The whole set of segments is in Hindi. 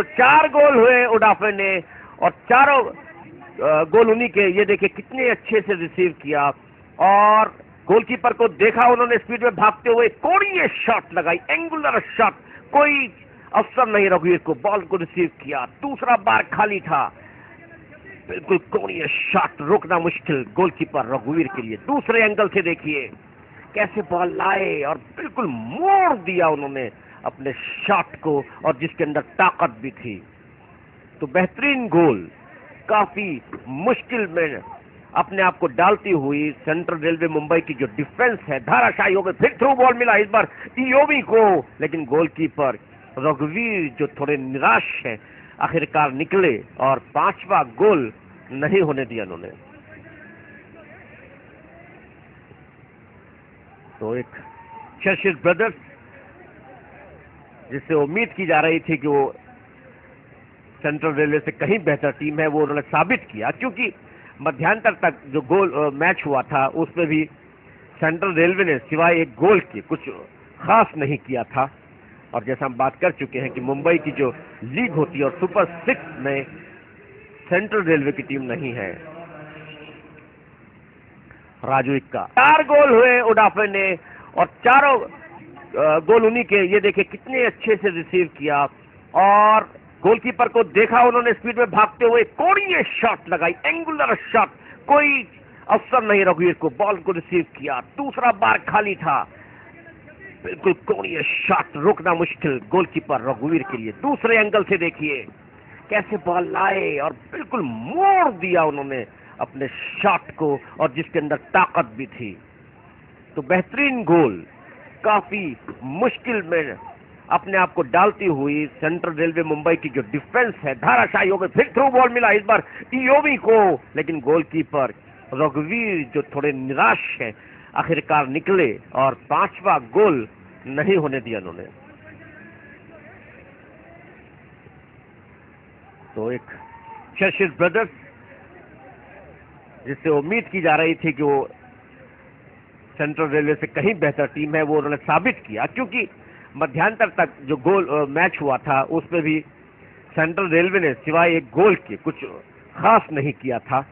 तो 4 गोल हुए उडाफे ने और चारों गोल उन्हीं के। ये देखिए कितने अच्छे से रिसीव किया और गोलकीपर को देखा, उन्होंने स्पीड में भागते हुए कोणीय शॉट लगाई, एंगुलर शॉट। कोई अवसर नहीं रघुवीर को, बॉल को रिसीव किया, दूसरा बार खाली था, बिल्कुल कोणीय शॉट, रोकना मुश्किल गोलकीपर रघुवीर के लिए। दूसरे एंगल से देखिए कैसे बॉल लाए और बिल्कुल मोड़ दिया उन्होंने अपने शॉट को, और जिसके अंदर ताकत भी थी। तो बेहतरीन गोल, काफी मुश्किल में अपने आप को डालती हुई सेंट्रल रेलवे मुंबई की जो डिफेंस है धाराशायी हो गई। फिर थ्रू बॉल मिला इस बार इयोबी को, लेकिन गोलकीपर रघुवीर जो थोड़े निराश हैं आखिरकार निकले और 5वां गोल नहीं होने दिया उन्होंने। तो एक चर्चिल ब्रदर्स, जिससे उम्मीद की जा रही थी कि वो सेंट्रल रेलवे से कहीं बेहतर टीम है, वो उन्होंने साबित किया, क्योंकि मध्यांतर तक जो गोल मैच हुआ था उसमें भी सेंट्रल रेलवे ने सिवाय एक गोल के कुछ खास नहीं किया था। और जैसा हम बात कर चुके हैं कि मुंबई की जो लीग होती है और सुपर 6 में सेंट्रल रेलवे की टीम नहीं है। राजू इक्का, 4 गोल हुए उडाफे ने और चारों गोल उन्हीं के। ये देखिए कितने अच्छे से रिसीव किया और गोलकीपर को देखा, उन्होंने स्पीड में भागते हुए कोणीय शॉट लगाई, एंगुलर शॉट। कोई अवसर नहीं रघुवीर को, बॉल को रिसीव किया, दूसरा बार खाली था, बिल्कुल कोणीय शॉट, रोकना मुश्किल गोलकीपर रघुवीर के लिए। दूसरे एंगल से देखिए कैसे बॉल लाए और बिल्कुल मोड़ दिया उन्होंने अपने शॉट को, और जिसके अंदर ताकत भी थी। तो बेहतरीन गोल, काफी मुश्किल में अपने आप को डालती हुई सेंट्रल रेलवे मुंबई की जो डिफेंस है धाराशायी हो गई। फिर थ्रू बॉल मिला इस बार इयोबी को, लेकिन गोलकीपर रघुवीर जो थोड़े निराश हैं आखिरकार निकले और 5वां गोल नहीं होने दिया उन्होंने। तो एक चर्चिल ब्रदर्स, जिससे उम्मीद की जा रही थी कि वो सेंट्रल रेलवे से कहीं बेहतर टीम है, वो उन्होंने साबित किया, क्योंकि मध्यांतर तक जो गोल मैच हुआ था उसमें भी सेंट्रल रेलवे ने सिवाय एक गोल के कुछ खास नहीं किया था।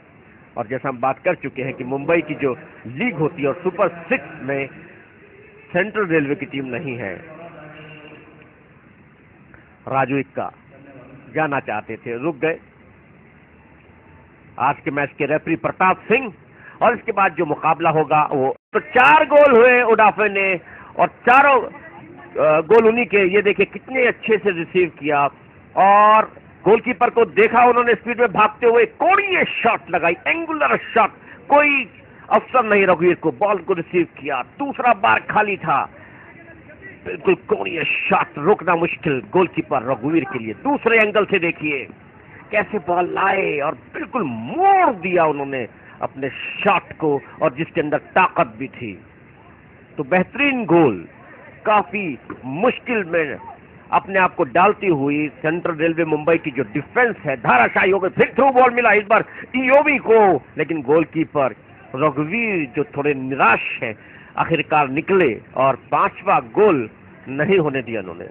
और जैसा हम बात कर चुके हैं कि मुंबई की जो लीग होती है और सुपर 6 में सेंट्रल रेलवे की टीम नहीं है। राजू इक्का जाना चाहते थे, रुक गए। आज के मैच के रेफरी प्रताप सिंह, और इसके बाद जो मुकाबला होगा वो। तो 4 गोल हुए उडाफे ने और चारों गोल उन्हीं के। ये देखिए कितने अच्छे से रिसीव किया और गोलकीपर को देखा, उन्होंने स्पीड में भागते हुए कोणीय शॉट लगाई, एंगुलर शॉट। कोई अवसर नहीं रघुवीर को, बॉल को रिसीव किया, दूसरा बार खाली था, बिल्कुल कोणीय शॉट, रोकना मुश्किल गोलकीपर रघुवीर के लिए। दूसरे एंगल से देखिए कैसे बॉल लाए और बिल्कुल मोड़ दिया उन्होंने अपने शॉट को, और जिसके अंदर ताकत भी थी। तो बेहतरीन गोल, काफी मुश्किल में अपने आप को डालती हुई सेंट्रल रेलवे मुंबई की जो डिफेंस है धाराशायी हो गई। फिर थ्रू बॉल मिला इस बार इयोबी को, लेकिन गोलकीपर रघुवीर जो थोड़े निराश हैं आखिरकार निकले और 5वां गोल नहीं होने दिया उन्होंने।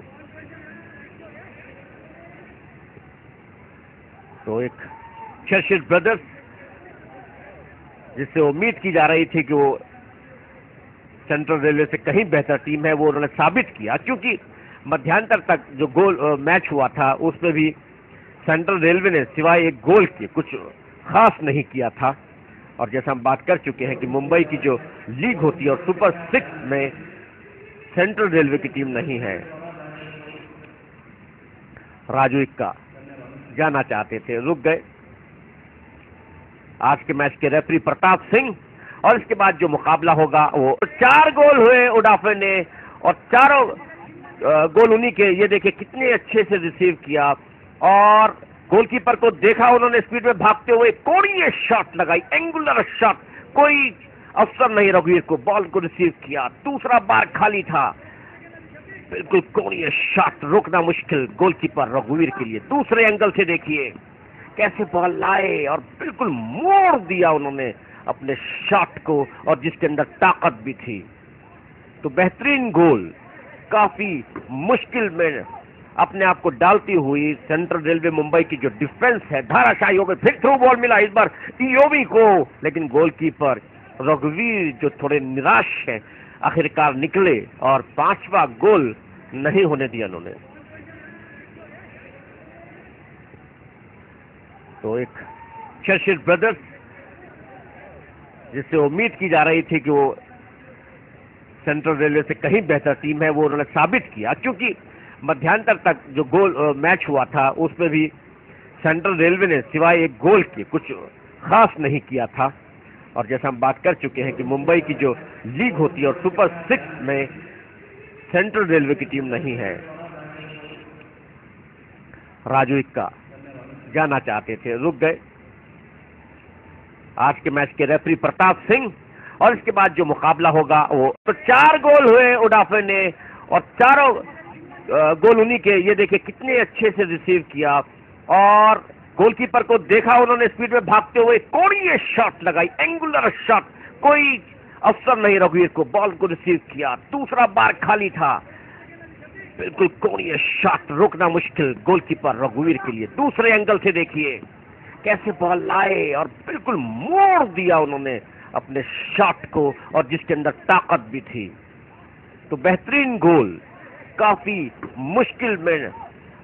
तो एक चर्चिल ब्रदर्स, जिससे उम्मीद की जा रही थी कि वो सेंट्रल रेलवे से कहीं बेहतर टीम है, वो उन्होंने साबित किया, क्योंकि मध्यांतर तक जो गोल मैच हुआ था उसमें भी सेंट्रल रेलवे ने सिवाय एक गोल के कुछ खास नहीं किया था। और जैसा हम बात कर चुके हैं कि मुंबई की जो लीग होती है और सुपर 6 में सेंट्रल रेलवे की टीम नहीं है। राजू इक्का जाना चाहते थे, रुक गए। आज के मैच के रेफरी प्रताप सिंह, और इसके बाद जो मुकाबला होगा वो। 4 गोल हुए उडाफे ने और चारों गोल उन्हीं के। ये देखिए कितने अच्छे से रिसीव किया और गोलकीपर को देखा, उन्होंने स्पीड में भागते हुए कोणीय शॉट लगाई, एंगुलर शॉट। कोई अवसर नहीं रघुवीर को, बॉल को रिसीव किया, दूसरा बार खाली था, बिल्कुल कोणीय शॉट, रोकना मुश्किल गोलकीपर रघुवीर के लिए। दूसरे एंगल से देखिए कैसे बॉल लाए और बिल्कुल मोड़ दिया उन्होंने अपने शॉट को, और जिसके अंदर ताकत भी थी। तो बेहतरीन गोल, काफी मुश्किल में अपने आप को डालती हुई सेंट्रल रेलवे मुंबई की जो डिफेंस है धाराशाही हो गई। फिर थ्रू बॉल मिला इस बार इयोबी को, लेकिन गोलकीपर रघुवीर जो थोड़े निराश हैं आखिरकार निकले और 5वां गोल नहीं होने दिया उन्होंने। तो एक चर्चिल ब्रदर्स, जिससे उम्मीद की जा रही थी कि वो सेंट्रल रेलवे से कहीं बेहतर टीम है, वो उन्होंने साबित किया। क्योंकि मध्यांतर तक जो गोल मैच हुआ था उसमें भी सेंट्रल रेलवे ने सिवाय एक गोल के कुछ खास नहीं किया था। और जैसा हम बात कर चुके हैं कि मुंबई की जो लीग होती है और सुपर 6 में सेंट्रल रेलवे की टीम नहीं है। राजू इक्का जाना चाहते थे, रुक गए। आज के मैच के रेफरी प्रताप सिंह, और इसके बाद जो मुकाबला होगा वो तो 4 गोल हुए उडाफे ने, और चारों गोल उन्हीं के। ये देखिए कितने अच्छे से रिसीव किया, और गोलकीपर को देखा उन्होंने स्पीड में भागते हुए, कोणीय शॉट लगाई, एंगुलर शॉट, कोई अवसर नहीं रघुवीर को, बॉल को रिसीव किया, दूसरा बार खाली था, बिल्कुल कोणीय शॉट, रोकना मुश्किल गोलकीपर रघुवीर के लिए। दूसरे एंगल से देखिए कैसे बॉल लाए और बिल्कुल मोड़ दिया उन्होंने अपने शॉट को, और जिसके अंदर ताकत भी थी। तो बेहतरीन गोल, काफी मुश्किल में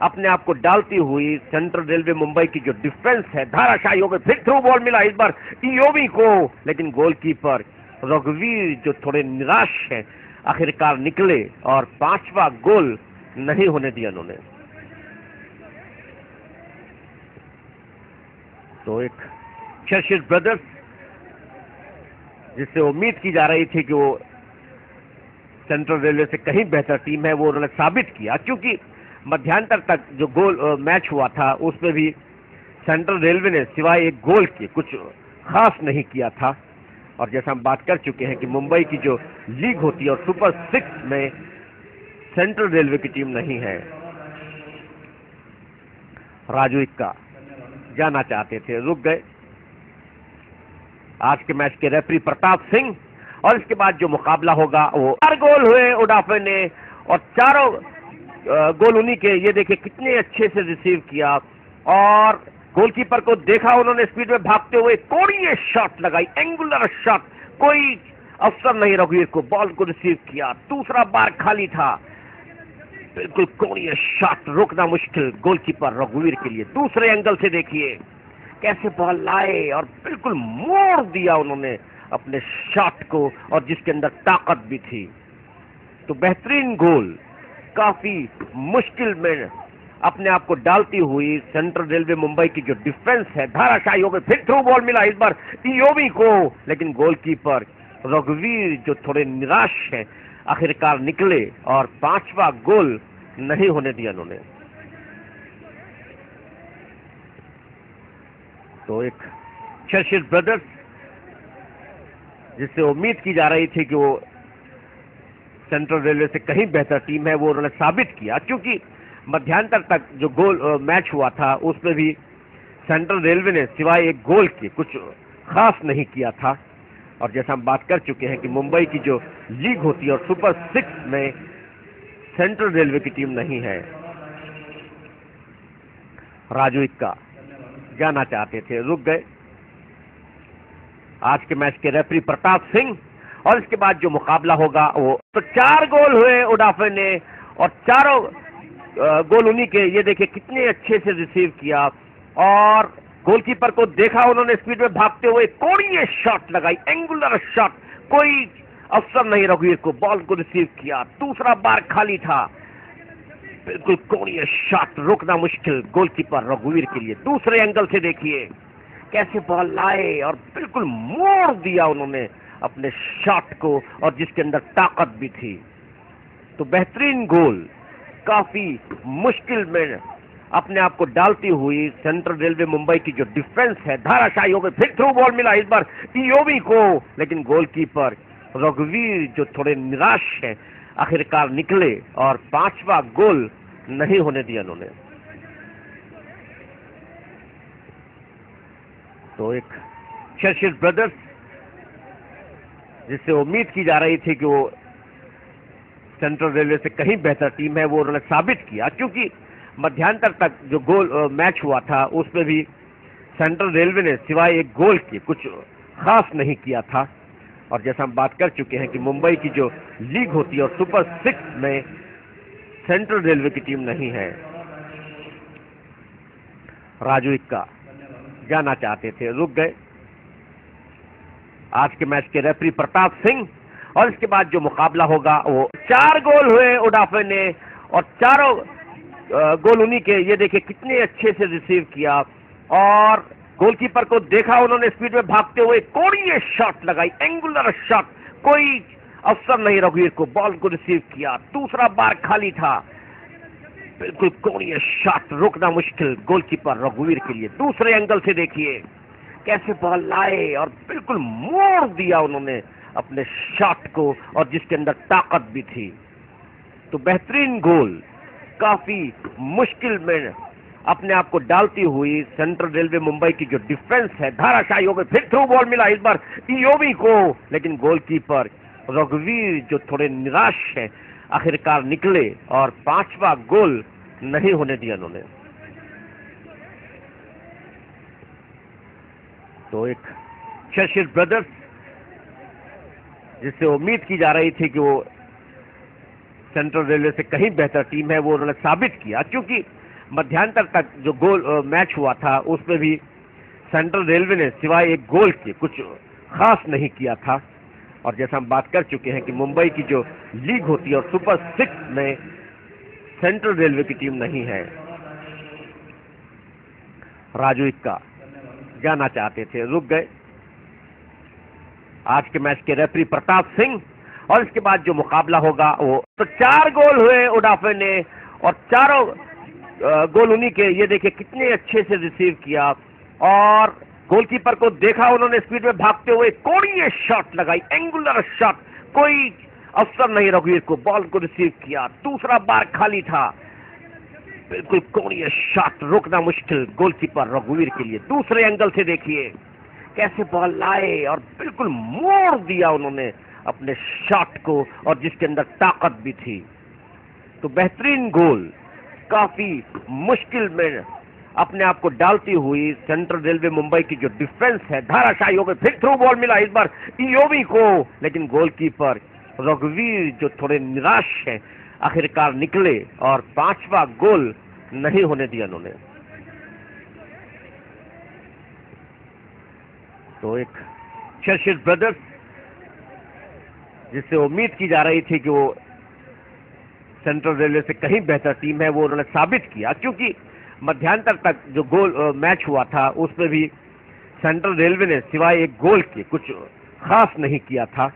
अपने आप को डालती हुई सेंट्रल रेलवे मुंबई की जो डिफेंस है धाराशाही हो गई। फिर थ्रू बॉल मिला इस बार इयोबी को, लेकिन गोलकीपर रघुवीर जो थोड़े निराश हैं आखिरकार निकले और 5वां गोल नहीं होने दिया उन्होंने। तो एक चर्चिल ब्रदर्स, जिससे उम्मीद की जा रही थी कि वो सेंट्रल रेलवे से कहीं बेहतर टीम है, वो उन्होंने साबित किया। क्योंकि मध्यांतर तक जो गोल मैच हुआ था उसमें भी सेंट्रल रेलवे ने सिवाय एक गोल के कुछ खास नहीं किया था। और जैसा हम बात कर चुके हैं कि मुंबई की जो लीग होती है और सुपर 6 में सेंट्रल रेलवे की टीम नहीं है। राजू इक्का जाना चाहते थे, रुक गए। आज के मैच के रेफरी प्रताप सिंह, और इसके बाद जो मुकाबला होगा वो 4 गोल हुए उडाफे ने, और चारों गोल उन्हीं के। ये देखिए कितने अच्छे से रिसीव किया, और गोलकीपर को देखा उन्होंने स्पीड में भागते हुए, कोणीय शॉट लगाई, एंगुलर शॉट, कोई अवसर नहीं रघुवीर को, बॉल को रिसीव किया, दूसरा बार खाली था, बिल्कुल कोणीय शॉट, रोकना मुश्किल गोलकीपर रघुवीर के लिए। दूसरे एंगल से देखिए कैसे बॉल लाए और बिल्कुल मोड़ दिया उन्होंने अपने शॉट को, और जिसके अंदर ताकत भी थी। तो बेहतरीन गोल, काफी मुश्किल में अपने आप को डालती हुई सेंट्रल रेलवे मुंबई की जो डिफेंस है धाराशाही हो गई। फिर थ्रू बॉल मिला इस बार इयोबी को, लेकिन गोलकीपर रघुवीर जो थोड़े निराश हैं आखिरकार निकले और 5वां गोल नहीं होने दिया उन्होंने। तो एक चर्चिल ब्रदर्स, जिससे उम्मीद की जा रही थी कि वो सेंट्रल रेलवे से कहीं बेहतर टीम है, वो उन्होंने साबित किया। क्योंकि मध्यांतर तक जो गोल मैच हुआ था उसमें भी सेंट्रल रेलवे ने सिवाय एक गोल के कुछ खास नहीं किया था। और जैसा हम बात कर चुके हैं कि मुंबई की जो लीग होती है और सुपर 6 में सेंट्रल रेलवे की टीम नहीं है। राजू इक्का जाना चाहते थे, रुक गए। आज के मैच के रेफरी प्रताप सिंह, और इसके बाद जो मुकाबला होगा वो तो 4 गोल हुए उडाफे ने, और चारों गोल उन्हीं के। ये देखिए कितने अच्छे से रिसीव किया, और गोलकीपर को देखा उन्होंने स्पीड में भागते हुए, कोणीय शॉट लगाई, एंगुलर शॉट, कोई अवसर नहीं रघुवीर को, बॉल को रिसीव किया, दूसरा बार खाली था, बिल्कुल कोणीय शॉट, रोकना मुश्किल गोलकीपर रघुवीर के लिए। दूसरे एंगल से देखिए कैसे बॉल लाए और बिल्कुल मोड़ दिया उन्होंने अपने शॉट को, और जिसके अंदर ताकत भी थी। तो बेहतरीन गोल, काफी मुश्किल में अपने आप को डालती हुई सेंट्रल रेलवे मुंबई की जो डिफेंस है धाराशाही हो गई। फिर थ्रू बॉल मिला इस बार इयोबी को, लेकिन गोलकीपर रघुवीर जो थोड़े निराश हैं आखिरकार निकले और 5वां गोल नहीं होने दिया उन्होंने। तो एक चर्चिल ब्रदर्स, जिससे उम्मीद की जा रही थी कि वो सेंट्रल रेलवे से कहीं बेहतर टीम है, वो उन्होंने साबित किया। क्योंकि मध्यांतर तक जो मैच हुआ था उसमें भी सेंट्रल रेलवे ने सिवाय एक गोल के कुछ खास नहीं किया था। और जैसा हम बात कर चुके हैं कि मुंबई की जो लीग होती है और सुपर 6 में सेंट्रल रेलवे की टीम नहीं है। राजू इक्का जाना चाहते थे, रुक गए। आज के मैच के रेफरी प्रताप सिंह। और इसके बाद जो मुकाबला होगा वो 4 गोल हुए उडाफे ने और चारों गोल उन्हीं के। ये देखिए कितने अच्छे से रिसीव किया और गोलकीपर को देखा, उन्होंने स्पीड में भागते हुए कोणीय शॉट लगाई, एंगुलर शॉट। कोई अवसर नहीं रघुवीर को, बॉल को रिसीव किया, दूसरा बार खाली था, बिल्कुल कोणीय शॉट, रोकना मुश्किल गोलकीपर रघुवीर के लिए। दूसरे एंगल से देखिए कैसे बॉल लाए और बिल्कुल मोड़ दिया उन्होंने अपने शॉट को, और जिसके अंदर ताकत भी थी। तो बेहतरीन गोल, काफी मुश्किल में अपने आप को डालती हुई सेंट्रल रेलवे मुंबई की जो डिफेंस है धाराशायी हो गई। फिर थ्रू बॉल मिला इस बार इयोबी को, लेकिन गोलकीपर रघुवीर जो थोड़े निराश है आखिरकार निकले और 5वां गोल नहीं होने दिया उन्होंने। तो एक चेशियर ब्रदर्स जिससे उम्मीद की जा रही थी कि वो सेंट्रल रेलवे से कहीं बेहतर टीम है, वो उन्होंने साबित किया। क्योंकि मध्यांतर तक जो मैच हुआ था उसमें भी सेंट्रल रेलवे ने सिवाय एक गोल के कुछ खास नहीं किया था। और जैसा हम बात कर चुके हैं कि मुंबई की जो लीग होती है और सुपर 6 में सेंट्रल रेलवे की टीम नहीं है। राजू इक्का जाना चाहते थे, रुक गए। आज के मैच के रेफरी प्रताप सिंह। और इसके बाद जो मुकाबला होगा वो 4 गोल हुए उडाफे ने और चारों गोल उन्हीं के। ये देखिए कितने अच्छे से रिसीव किया और गोलकीपर को देखा, उन्होंने स्पीड में भागते हुए कोणीय शॉट लगाई, एंगुलर शॉट। कोई अवसर नहीं रघुवीर को, बॉल को रिसीव किया, दूसरा बार खाली था, बिल्कुल कोणीय शॉट, रोकना मुश्किल गोलकीपर रघुवीर के लिए। दूसरे एंगल से देखिए कैसे बॉल लाए और बिल्कुल मोड़ दिया उन्होंने अपने शॉट को, और जिसके अंदर ताकत भी थी। तो बेहतरीन गोल, काफी मुश्किल में अपने आप को डालती हुई सेंट्रल रेलवे मुंबई की जो डिफेंस है धाराशायी हो गई। फिर थ्रू बॉल मिला इस बार इयोबी को, लेकिन गोलकीपर रघुवीर जो थोड़े निराश है आखिरकार निकले और 5वां गोल नहीं होने दिया उन्होंने। तो एक चेशियर ब्रदर्स जिससे उम्मीद की जा रही थी कि वो सेंट्रल रेलवे से कहीं बेहतर टीम है, वो उन्होंने साबित किया। क्योंकि मध्यांतर तक जो मैच हुआ था उसमें भी सेंट्रल रेलवे ने सिवाय एक गोल के कुछ खास नहीं किया था।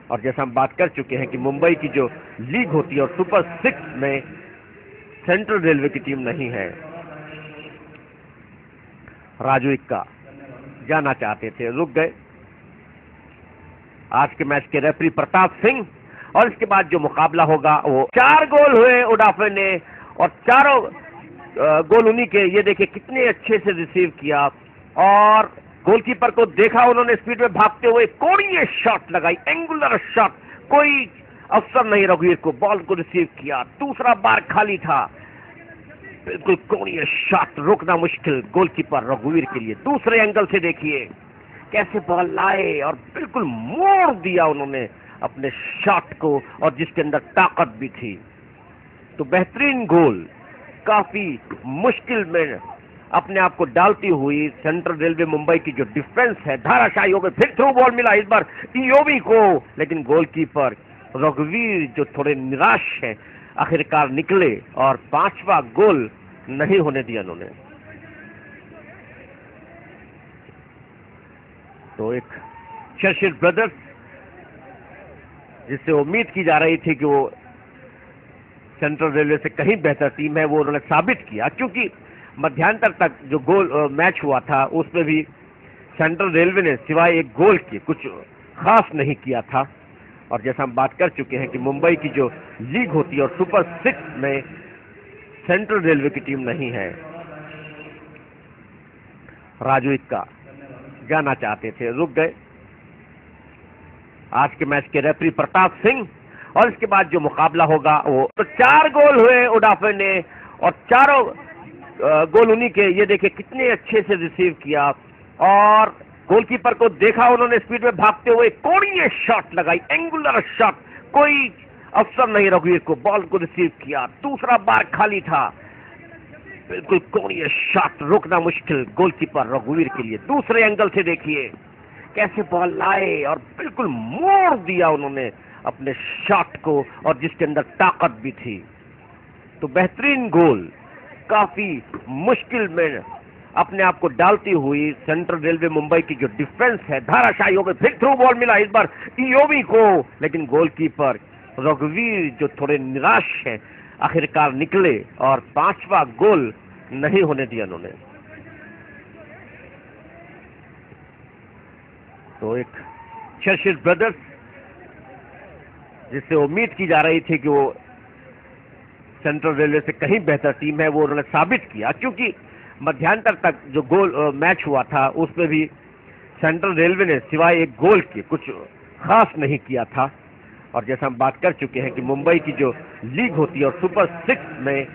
और जैसा हम बात कर चुके हैं कि मुंबई की जो लीग होती है और सुपर 6 में सेंट्रल रेलवे की टीम नहीं है। राजू इक्का जाना चाहते थे, रुक गए। आज के मैच के रेफरी प्रताप सिंह। और इसके बाद जो मुकाबला होगा वो 4 गोल हुए उडाफे ने और चारों गोल उन्हीं के। ये देखिए कितने अच्छे से रिसीव किया और गोलकीपर को देखा, उन्होंने स्पीड में भागते हुए कोणीय शॉट लगाई, एंगुलर शॉट। कोई अवसर नहीं रघुवीर को, बॉल को रिसीव किया, दूसरा बार खाली था, बिल्कुल कोणीय शॉट, रोकना मुश्किल गोलकीपर रघुवीर के लिए। दूसरे एंगल से देखिए कैसे बॉल लाए और बिल्कुल मोड़ दिया उन्होंने अपने शॉट को, और जिसके अंदर ताकत भी थी। तो बेहतरीन गोल, काफी मुश्किल में अपने आप को डालती हुई सेंट्रल रेलवे मुंबई की जो डिफेंस है धाराशायी हो गई। फिर थ्रू बॉल मिला इस बार इयोबी को, लेकिन गोलकीपर रघुवीर जो थोड़े निराश है आखिरकार निकले और 5वां गोल नहीं होने दिया उन्होंने। तो एक चेशियर ब्रदर्स जिससे उम्मीद की जा रही थी कि वो सेंट्रल रेलवे से कहीं बेहतर टीम है, वो उन्होंने साबित किया। क्योंकि मध्यांतर तक जो मैच हुआ था उसमें भी सेंट्रल रेलवे ने सिवाय एक गोल के कुछ खास नहीं किया था। और जैसा हम बात कर चुके हैं कि मुंबई की जो लीग होती है और सुपर 6 में सेंट्रल रेलवे की टीम नहीं है। राजू इक्का जाना चाहते थे, रुक गए। आज के मैच के रेफरी प्रताप सिंह। और इसके बाद जो मुकाबला होगा वो 4 गोल हुए उडाफे ने और चारों गोल उन्हीं के। ये देखिए कितने अच्छे से रिसीव किया और गोलकीपर को देखा उन्होंने स्पीड में भागते हुए, कोणीय शॉट लगाई, एंगुलर शॉट, कोई अवसर नहीं रघुवीर को, बॉल को रिसीव किया, दूसरा बार खाली था, बिल्कुल कोणीय शॉट, रोकना मुश्किल गोलकीपर रघुवीर के लिए। दूसरे एंगल से देखिए कैसे बॉल लाए और बिल्कुल मोड़ दिया उन्होंने अपने शॉट को, और जिसके अंदर ताकत भी थी। तो बेहतरीन गोल, काफी मुश्किल में अपने आप को डालती हुई सेंट्रल रेलवे मुंबई की जो डिफेंस है धाराशाही हो गई। फिर थ्रू बॉल मिला इस बार इयोबी को, लेकिन गोलकीपर रघुवीर जो थोड़े निराश है आखिरकार निकले और पांचवा गोल नहीं होने दिया उन्होंने। तो एक चर्चिल ब्रदर्स, जिससे उम्मीद की जा रही थी कि वो सेंट्रल रेलवे से कहीं बेहतर टीम है, वो उन्होंने साबित किया, क्योंकि मध्यांतर तक जो गोल मैच हुआ था उसमें भी सेंट्रल रेलवे ने सिवाय एक गोल के कुछ खास नहीं किया था। और जैसा हम बात कर चुके हैं कि मुंबई की जो लीग होती है और सुपर 6 में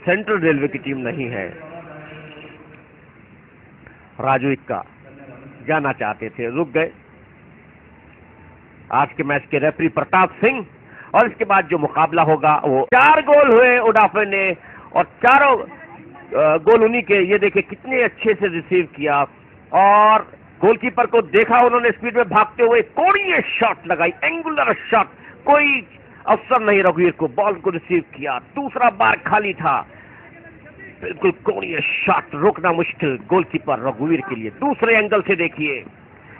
सेंट्रल रेलवे की टीम नहीं है। राजू इक्का जाना चाहते थे, रुक गए। आज के मैच के रेफरी प्रताप सिंह, और इसके बाद जो मुकाबला होगा वो 4 गोल हुए उडाफे ने, और चारों गोल उन्हीं के। ये देखिए कितने अच्छे से रिसीव किया और गोलकीपर को देखा उन्होंने स्पीड में भागते हुए, कोणीय शॉट लगाई, एंगुलर शॉट, कोई अवसर नहीं रघुवीर को, बॉल को रिसीव किया, दूसरा बार खाली था, बिल्कुल कोणीय शॉट, रोकना मुश्किल गोलकीपर रघुवीर के लिए। दूसरे एंगल से देखिए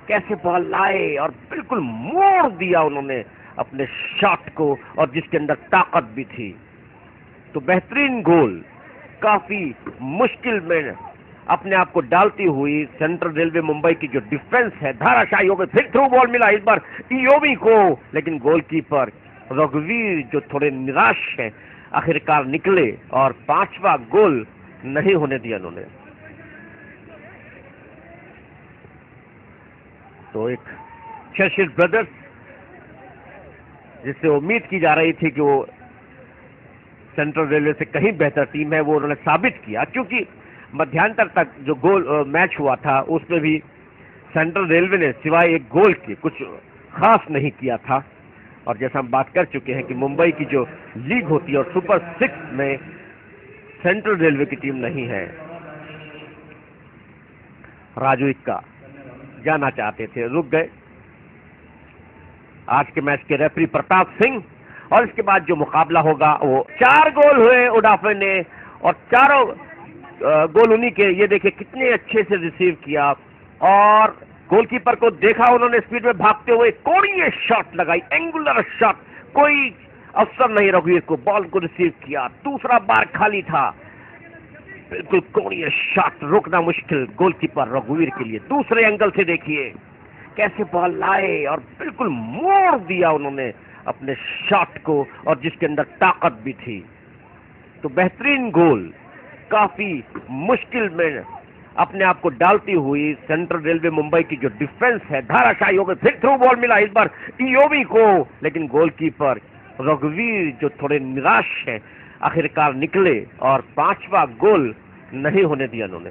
कैसे बॉल लाए और बिल्कुल मोड़ दिया उन्होंने अपने शॉट को, और जिसके अंदर ताकत भी थी। तो बेहतरीन गोल, काफी मुश्किल में अपने आप को डालती हुई सेंट्रल रेलवे मुंबई की जो डिफेंस है धाराशाही हो गई। फिर थ्रू बॉल मिला इस बार इयोबी को, लेकिन गोलकीपर रघुवीर जो थोड़े निराश है आखिरकार निकले और पांचवा गोल नहीं होने दिया उन्होंने। तो एक चर्चिल ब्रदर्स, जिससे उम्मीद की जा रही थी कि वो सेंट्रल रेलवे से कहीं बेहतर टीम है, वो उन्होंने साबित किया, क्योंकि मध्यांतर तक जो गोल मैच हुआ था उसमें भी सेंट्रल रेलवे ने सिवाय एक गोल के कुछ खास नहीं किया था। और जैसा हम बात कर चुके हैं कि मुंबई की जो लीग होती है और सुपर 6 में सेंट्रल रेलवे की टीम नहीं है। राजू इक्का जाना चाहते थे, रुक गए। आज के मैच के रेफरी प्रताप सिंह, और इसके बाद जो मुकाबला होगा वो 4 गोल हुए उडाफे ने, और चारों गोल उन्हीं के। ये देखिए कितने अच्छे से रिसीव किया और गोलकीपर को देखा उन्होंने स्पीड में भागते हुए, कोणीय शॉट लगाई, एंगुलर शॉट, कोई अवसर नहीं रघुवीर को, बॉल को रिसीव किया, दूसरा बार खाली था, बिल्कुल कोणीय शॉट, रोकना मुश्किल गोलकीपर रघुवीर के लिए। दूसरे एंगल से देखिए कैसे बॉल लाए और बिल्कुल मोड़ दिया उन्होंने अपने शॉट को, और जिसके अंदर ताकत भी थी। तो बेहतरीन गोल, काफी मुश्किल में अपने आप को डालती हुई सेंट्रल रेलवे मुंबई की जो डिफेंस है धाराशाही हो गई। फिर थ्रू बॉल मिला इस बार इयोबी को, लेकिन गोलकीपर रघुवीर जो थोड़े निराश है आखिरकार निकले और पांचवा गोल नहीं होने दिया उन्होंने।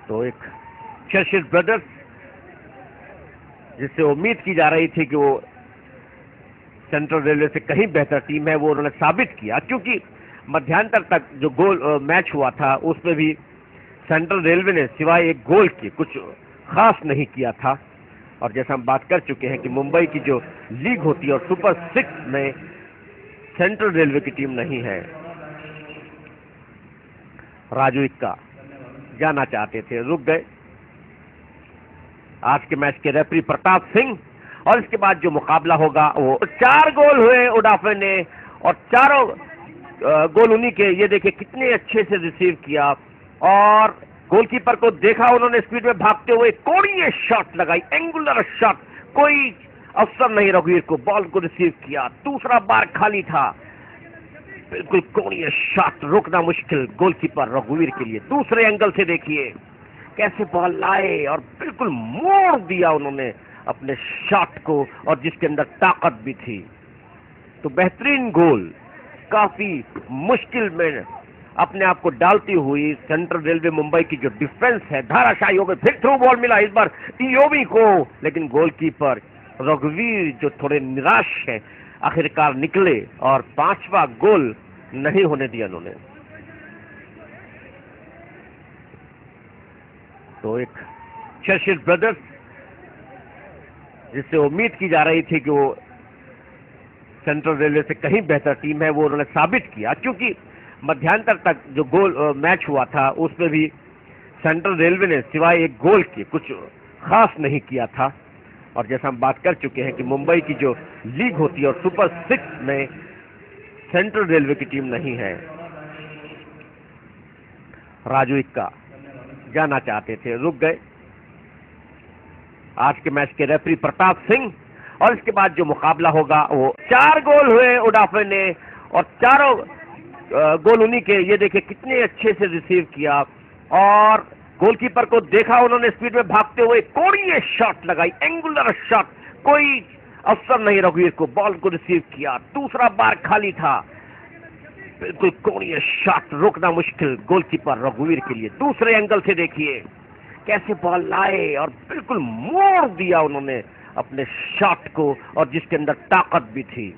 तो एक चर्चिल ब्रदर्स, जिससे उम्मीद की जा रही थी कि वो सेंट्रल रेलवे से कहीं बेहतर टीम है, वो उन्होंने साबित किया, क्योंकि मध्यांतर तक जो गोल मैच हुआ था उसमें भी सेंट्रल रेलवे ने सिवाय एक गोल के कुछ खास नहीं किया था। और जैसा हम बात कर चुके हैं कि मुंबई की जो लीग होती है और सुपर 6 में सेंट्रल रेलवे की टीम नहीं है। राजू इक्का जाना चाहते थे, रुक गए। आज के मैच के रेफरी प्रताप सिंह, और इसके बाद जो मुकाबला होगा वो 4 गोल हुए उडाफे ने, और चारों गोल उन्हीं के। ये देखिए कितने अच्छे से रिसीव किया और गोलकीपर को देखा उन्होंने स्पीड में भागते हुए, कोणीय शॉट लगाई, एंगुलर शॉट, कोई अवसर नहीं रघुवीर को, बॉल को रिसीव किया, दूसरा बार खाली था, बिल्कुल कोणीय शॉट, रोकना मुश्किल गोलकीपर रघुवीर के लिए। दूसरे एंगल से देखिए कैसे बॉल लाए और बिल्कुल मोड़ दिया उन्होंने अपने शॉट को, और जिसके अंदर ताकत भी थी। तो बेहतरीन गोल, काफी मुश्किल में अपने आप को डालती हुई सेंट्रल रेलवे मुंबई की जो डिफेंस है धाराशायी हो गई। फिर थ्रू बॉल मिला इस बार इयोबी को, लेकिन गोलकीपर रघुवीर जो थोड़े निराश है आखिरकार निकले और पांचवा गोल नहीं होने दिया उन्होंने। तो एक चर्चिल ब्रदर्स, जिससे उम्मीद की जा रही थी कि वो सेंट्रल रेलवे से कहीं बेहतर टीम है, वो उन्होंने साबित किया। क्योंकि मध्यांतर तक जो गोल मैच हुआ था उसमें भी सेंट्रल रेलवे ने सिवाय एक गोल के कुछ खास नहीं किया था। और जैसा हम बात कर चुके हैं कि मुंबई की जो लीग होती है और सुपर 6 में सेंट्रल रेलवे की टीम नहीं है। राजू इक्का जाना चाहते थे, रुक गए। आज के मैच के रेफरी प्रताप सिंह, और इसके बाद जो मुकाबला होगा वो 4 गोल हुए उडाफे ने, और चारों गोल उन्हीं के। ये देखिए कितने अच्छे से रिसीव किया, और गोलकीपर को देखा उन्होंने स्पीड में भागते हुए, कोणीय शॉट लगाई, एंगुलर शॉट, कोई अवसर नहीं रघुवीर को, बॉल को रिसीव किया, दूसरा बार खाली था, बिल्कुल कोणीय शॉट, रोकना मुश्किल गोलकीपर रघुवीर के लिए। दूसरे एंगल से देखिए कैसे बॉल लाए और बिल्कुल मोड़ दिया उन्होंने अपने शॉट को, और जिसके अंदर ताकत भी थी।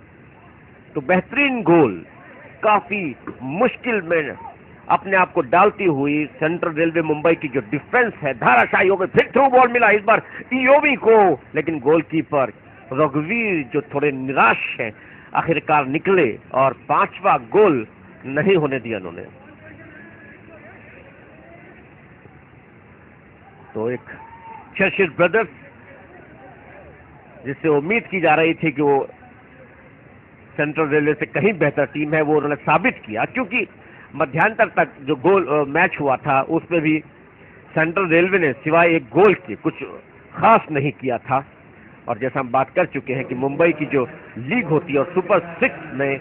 तो बेहतरीन गोल, काफी मुश्किल में अपने आप को डालती हुई सेंट्रल रेलवे मुंबई की जो डिफेंस है धाराशायी हो गई। फिर थ्रू बॉल मिला इस बार इयोबी को, लेकिन गोलकीपर रघुवीर जो थोड़े निराश है आखिरकार निकले और पांचवा गोल नहीं होने दिया उन्होंने। तो एक चर्चिल ब्रदर्स, जिससे उम्मीद की जा रही थी कि वो सेंट्रल रेलवे से कहीं बेहतर टीम है, वो उन्होंने साबित किया। क्योंकि मध्यांतर तक जो गोल मैच हुआ था उसमें भी सेंट्रल रेलवे ने सिवाय एक गोल के कुछ खास नहीं किया था। और जैसा हम बात कर चुके हैं कि मुंबई की जो लीग होती है और सुपर 6 में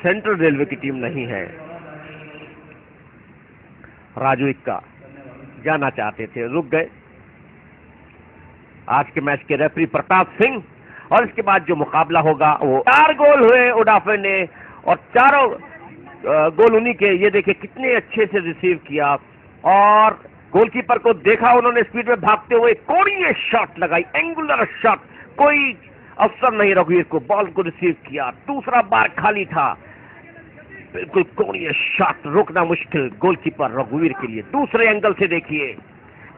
सेंट्रल रेलवे की टीम नहीं है। राजू इक्का जाना चाहते थे, रुक गए। आज के मैच के रेफरी प्रताप सिंह, और इसके बाद जो मुकाबला होगा वो 4 गोल हुए उडाफे ने, और चारों गोल उन्हीं के। ये देखिए कितने अच्छे से रिसीव किया, और गोलकीपर को देखा उन्होंने स्पीड में भागते हुए, कोणीय शॉट लगाई, एंगुलर शॉट, कोई अवसर नहीं रघुवीर को, बॉल को रिसीव किया, दूसरा बार खाली था, बिल्कुल कोणीय शॉट, रोकना मुश्किल गोलकीपर रघुवीर के लिए। दूसरे एंगल से देखिए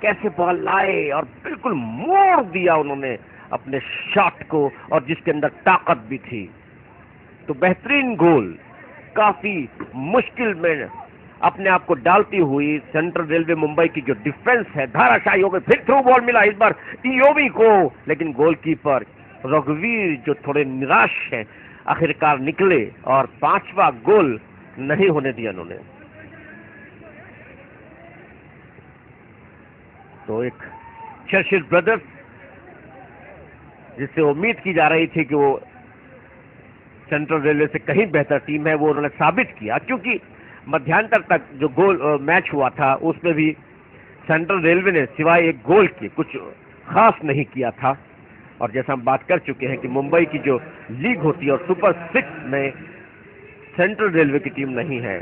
कैसे बॉल लाए और बिल्कुल मोड़ दिया उन्होंने अपने शॉट को, और जिसके अंदर ताकत भी थी। तो बेहतरीन गोल, काफी मुश्किल में अपने आप को डालती हुई सेंट्रल रेलवे मुंबई की जो डिफेंस है धाराशायी हो गई। फिर थ्रू बॉल मिला इस बार इयोबी को, लेकिन गोलकीपर रघुवीर जो थोड़े निराश है आखिरकार निकले और पांचवा गोल नहीं होने दिया उन्होंने। तो एक चर्चिल ब्रदर्स, जिससे उम्मीद की जा रही थी कि वो सेंट्रल रेलवे से कहीं बेहतर टीम है, वो उन्होंने साबित किया। क्योंकि मध्यांतर तक जो गोल मैच हुआ था उसमें भी सेंट्रल रेलवे ने सिवाय एक गोल के कुछ खास नहीं किया था। और जैसा हम बात कर चुके हैं कि मुंबई की जो लीग होती है और सुपर 6 में सेंट्रल रेलवे की टीम नहीं है।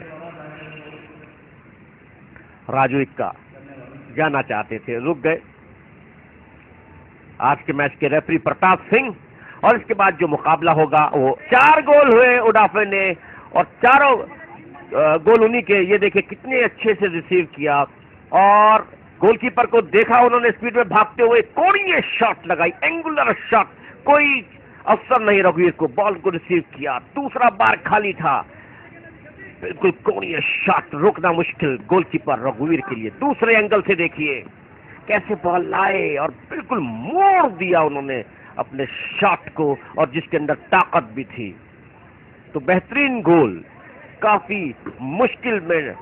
राजू इक्का जाना चाहते थे, रुक गए। आज के मैच के रेफरी प्रताप सिंह, और इसके बाद जो मुकाबला होगा वो 4 गोल हुए उडाफे ने, और चारों गोल उन्हीं के। ये देखिए कितने अच्छे से रिसीव किया, और गोलकीपर को देखा उन्होंने स्पीड में भागते हुए, कोणीय शॉट लगाई, एंगुलर शॉट, कोई अवसर नहीं रघुवीर को, बॉल को रिसीव किया, दूसरा बार खाली था, बिल्कुल कोणीय शॉट, रोकना मुश्किल गोलकीपर रघुवीर के लिए। दूसरे एंगल से देखिए कैसे बॉल लाए और बिल्कुल मोड़ दिया उन्होंने अपने शॉट को, और जिसके अंदर ताकत भी थी। तो बेहतरीन गोल, काफी मुश्किल में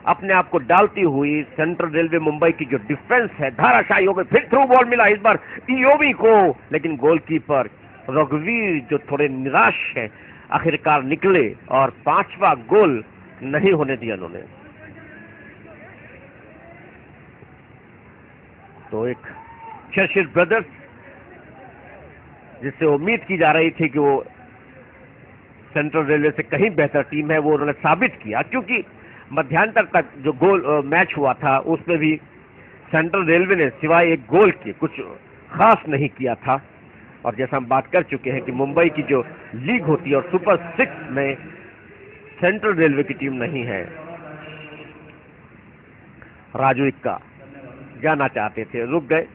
अपने आप को डालती हुई सेंट्रल रेलवे मुंबई की जो डिफेंस है धाराशायी हो गई। फिर थ्रू बॉल मिला इस बार इयोबी को, लेकिन गोलकीपर रघुवीर जो थोड़े निराश है आखिरकार निकले और पांचवा गोल नहीं होने दिया उन्होंने। तो एक चर्चिल ब्रदर्स, जिससे उम्मीद की जा रही थी कि वो सेंट्रल रेलवे से कहीं बेहतर टीम है वो उन्होंने साबित किया, क्योंकि मध्यांतर तक जो गोल मैच हुआ था उसमें भी सेंट्रल रेलवे ने सिवाय एक गोल के कुछ खास नहीं किया था। और जैसा हम बात कर चुके हैं कि मुंबई की जो लीग होती है और सुपर 6 में सेंट्रल रेलवे की टीम नहीं है। राजू इक्का जाना चाहते थे, रुक गए।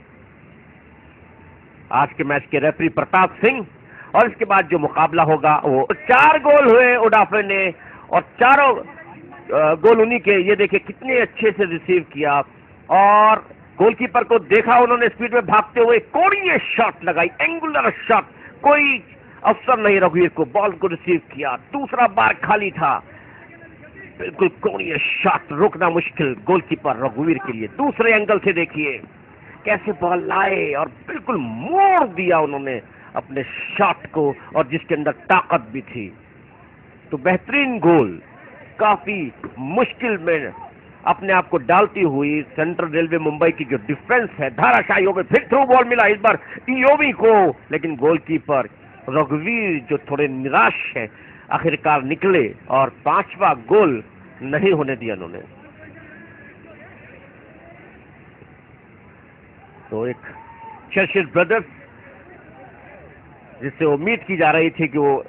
आज के मैच के रेफरी प्रताप सिंह, और इसके बाद जो मुकाबला होगा वो 4 गोल हुए उडाफे ने, और चारों गोल उन्हीं के। ये देखिए कितने अच्छे से रिसीव किया, और गोलकीपर को देखा उन्होंने स्पीड में भागते हुए, कोणीय शॉट लगाई, एंगुलर शॉट, कोई अवसर नहीं रघुवीर को, बॉल को रिसीव किया, दूसरा बार खाली था, बिल्कुल कोणीय शॉट, रोकना मुश्किल गोलकीपर रघुवीर के लिए। दूसरे एंगल से देखिए कैसे बॉल लाए और बिल्कुल मोड़ दिया उन्होंने अपने शॉट को, और जिसके अंदर ताकत भी थी। तो बेहतरीन गोल, काफी मुश्किल में अपने आप को डालती हुई सेंट्रल रेलवे मुंबई की जो डिफेंस है धाराशायी हो गई। फिर थ्रू बॉल मिला इस बार इयोवी को, लेकिन गोलकीपर रघुवीर जो थोड़े निराश है आखिरकार निकले और 5वां गोल नहीं होने दिया उन्होंने। तो एक चर्चिल ब्रदर्स, जिससे उम्मीद की जा रही थी कि वो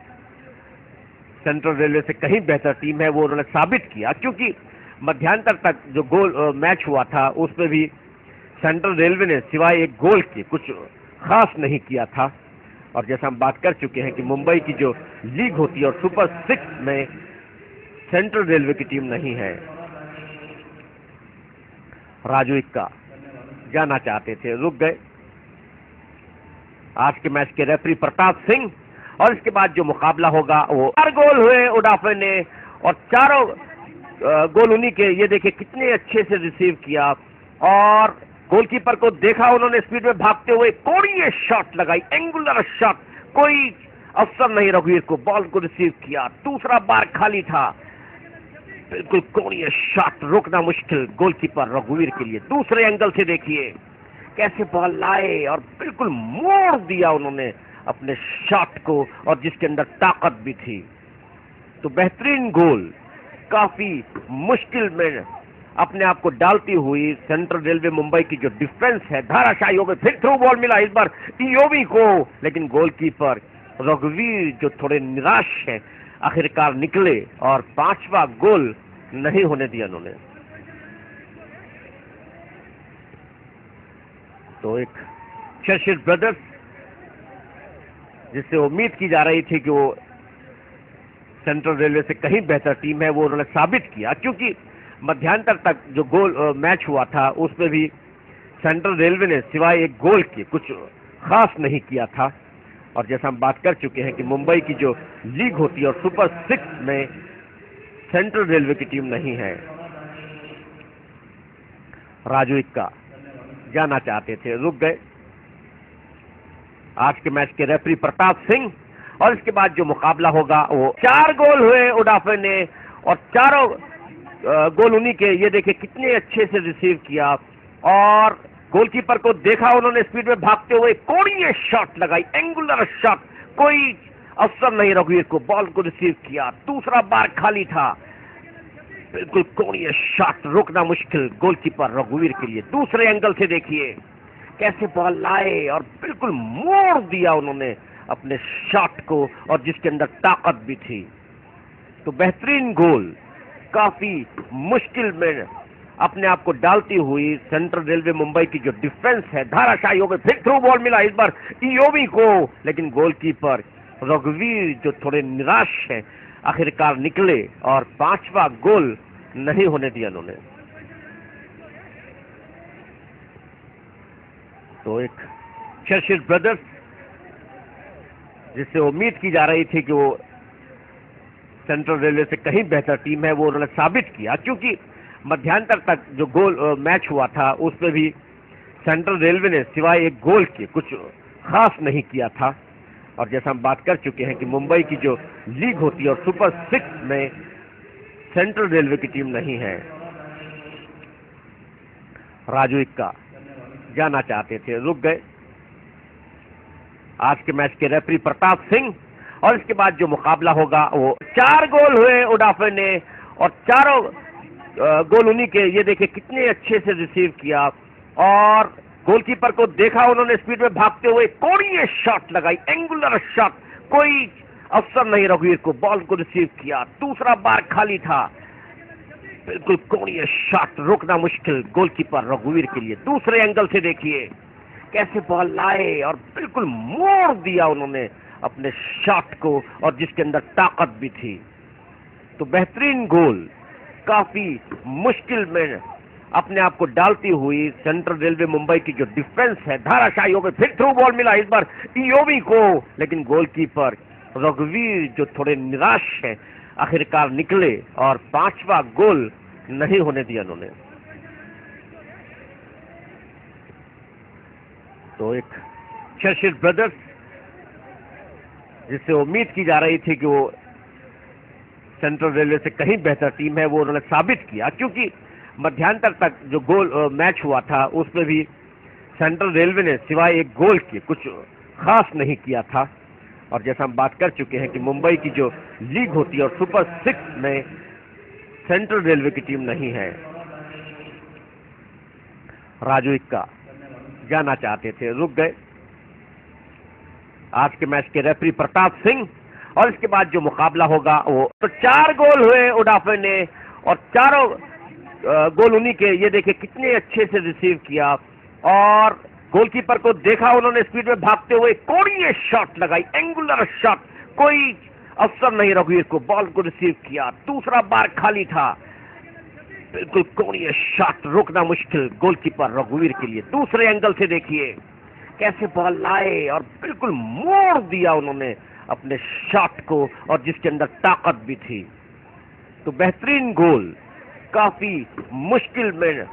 सेंट्रल रेलवे से कहीं बेहतर टीम है वो उन्होंने साबित किया, क्योंकि मध्यांतर तक जो गोल मैच हुआ था उसमें भी सेंट्रल रेलवे ने सिवाय एक गोल के कुछ खास नहीं किया था। और जैसा हम बात कर चुके हैं कि मुंबई की जो लीग होती है और सुपर 6 में सेंट्रल रेलवे की टीम नहीं है। राजू इक्का जाना चाहते थे, रुक गए। आज के मैच के रेफरी प्रताप सिंह, और इसके बाद जो मुकाबला होगा वो 4 गोल हुए उडाफे ने, और चारों गोल उन्हीं के। ये देखिए कितने अच्छे से रिसीव किया, और गोलकीपर को देखा उन्होंने स्पीड में भागते हुए, कोणीय शॉट लगाई, एंगुलर शॉट, कोई अवसर नहीं रघुवीर को, बॉल को रिसीव किया, दूसरा बार खाली था, बिल्कुल कोणीय शॉट, रोकना मुश्किल गोलकीपर रघुवीर के लिए। दूसरे एंगल से देखिए कैसे बॉल लाए और बिल्कुल मोड़ दिया उन्होंने अपने शॉट को, और जिसके अंदर ताकत भी थी। तो बेहतरीन गोल, काफी मुश्किल में अपने आप को डालती हुई सेंट्रल रेलवे मुंबई की जो डिफेंस है धाराशायी हो गई। फिर थ्रू बॉल मिला इस बार इयोवी को, लेकिन गोलकीपर रघुवीर जो थोड़े निराश है आखिरकार निकले और 5वां गोल नहीं होने दिया उन्होंने। तो एक चर्चिल ब्रदर्स, जिससे उम्मीद की जा रही थी कि वो सेंट्रल रेलवे से कहीं बेहतर टीम है वो उन्होंने साबित किया, क्योंकि मध्यांतर तक जो गोल मैच हुआ था उसमें भी सेंट्रल रेलवे ने सिवाय एक गोल के कुछ खास नहीं किया था। और जैसा हम बात कर चुके हैं कि मुंबई की जो लीग होती है और सुपर 6 में सेंट्रल रेलवे की टीम नहीं है। राजू इक्का जाना चाहते थे, रुक गए। आज के मैच के रेफरी प्रताप सिंह, और इसके बाद जो मुकाबला होगा वो 4 गोल हुए उडाफे ने, और चारों गोल उन्हीं के। ये देखिए कितने अच्छे से रिसीव किया, और गोलकीपर को देखा उन्होंने स्पीड में भागते हुए, कोणीय शॉट लगाई, एंगुलर शॉट, कोई अवसर नहीं रघुवीर को, बॉल को रिसीव किया, दूसरा बार खाली था, बिल्कुल कोणीय शॉट, रोकना मुश्किल गोलकीपर रघुवीर के लिए। दूसरे एंगल से देखिए कैसे बॉल लाए और बिल्कुल मोड़ दिया उन्होंने अपने शॉट को, और जिसके अंदर ताकत भी थी। तो बेहतरीन गोल, काफी मुश्किल में अपने आप को डालती हुई सेंट्रल रेलवे मुंबई की जो डिफेंस है धाराशायी हो गई। फिर थ्रू बॉल मिला इस बार इयोवी को, लेकिन गोलकीपर रघुवीर जो थोड़े निराश है आखिरकार निकले और 5वां गोल नहीं होने दिया उन्होंने। तो एक चर्चिल ब्रदर्स, जिससे उम्मीद की जा रही थी कि वो सेंट्रल रेलवे से कहीं बेहतर टीम है वो उन्होंने साबित किया, क्योंकि मध्यांतर तक जो गोल मैच हुआ था उसमें भी सेंट्रल रेलवे ने सिवाय एक गोल के कुछ खास नहीं किया था। और जैसा हम बात कर चुके हैं कि मुंबई की जो लीग होती है और सुपर 6 में सेंट्रल रेलवे की टीम नहीं है। राजू इक्का जाना चाहते थे, रुक गए। आज के मैच के रेफरी प्रताप सिंह, और इसके बाद जो मुकाबला होगा वो 4 गोल हुए उडाफे ने और चारों गोल उन्हीं के। ये देखिए कितने अच्छे से रिसीव किया और गोलकीपर को देखा उन्होंने स्पीड में भागते हुए, कोणीय शॉट लगाई, एंगुलर शॉट, कोई अवसर नहीं रघुवीर को, बॉल को रिसीव किया, दूसरा बार खाली था, बिल्कुल कोणीय शॉट, रोकना मुश्किल गोलकीपर रघुवीर के लिए। दूसरे एंगल से देखिए कैसे बॉल लाए और बिल्कुल मोड़ दिया उन्होंने अपने शॉट को, और जिसके अंदर ताकत भी थी। तो बेहतरीन गोल, काफी मुश्किल में अपने आप को डालती हुई सेंट्रल रेलवे मुंबई की जो डिफेंस है धाराशाही हो गई। फिर थ्रू बॉल मिला इस बार इयोबी को, लेकिन गोलकीपर रघुवीर जो थोड़े निराश हैं आखिरकार निकले और 5वां गोल नहीं होने दिया उन्होंने। तो एक चर्चिल ब्रदर्स जिससे उम्मीद की जा रही थी कि वो सेंट्रल रेलवे से कहीं बेहतर टीम है, वो उन्होंने साबित किया, क्योंकि मध्यांतर तक जो गोल मैच हुआ था उसमें भी सेंट्रल रेलवे ने सिवाय एक गोल के कुछ खास नहीं किया था। और जैसा हम बात कर चुके हैं कि मुंबई की जो लीग होती है और सुपर 6 में सेंट्रल रेलवे की टीम नहीं है। राजू इक्का जाना चाहते थे, रुक गए। आज के मैच के रेफरी प्रताप सिंह, और इसके बाद जो मुकाबला होगा वो तो 4 गोल हुए उडाफे ने और चारों गोल उन्हीं के। ये देखिए कितने अच्छे से रिसीव किया और गोलकीपर को देखा उन्होंने स्पीड में भागते हुए, कोणीय शॉट लगाई, एंगुलर शॉट, कोई अवसर नहीं रघुवीर को, बॉल को रिसीव किया, दूसरा बार खाली था, बिल्कुल कोणीय शॉट, रोकना मुश्किल गोलकीपर रघुवीर के लिए। दूसरे एंगल से देखिए कैसे बॉल लाए और बिल्कुल मोड़ दिया उन्होंने अपने शॉट को, और जिसके अंदर ताकत भी थी। तो बेहतरीन गोल, काफी मुश्किल में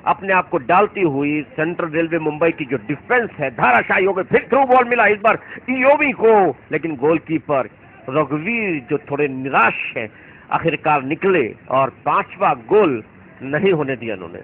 अपने आप को डालती हुई सेंट्रल रेलवे मुंबई की जो डिफेंस है धाराशाही हो गई। फिर थ्रू बॉल मिला इस बार इयोबी को, लेकिन गोलकीपर रघुवीर जो थोड़े निराश हैं आखिरकार निकले और 5वां गोल नहीं होने दिया उन्होंने।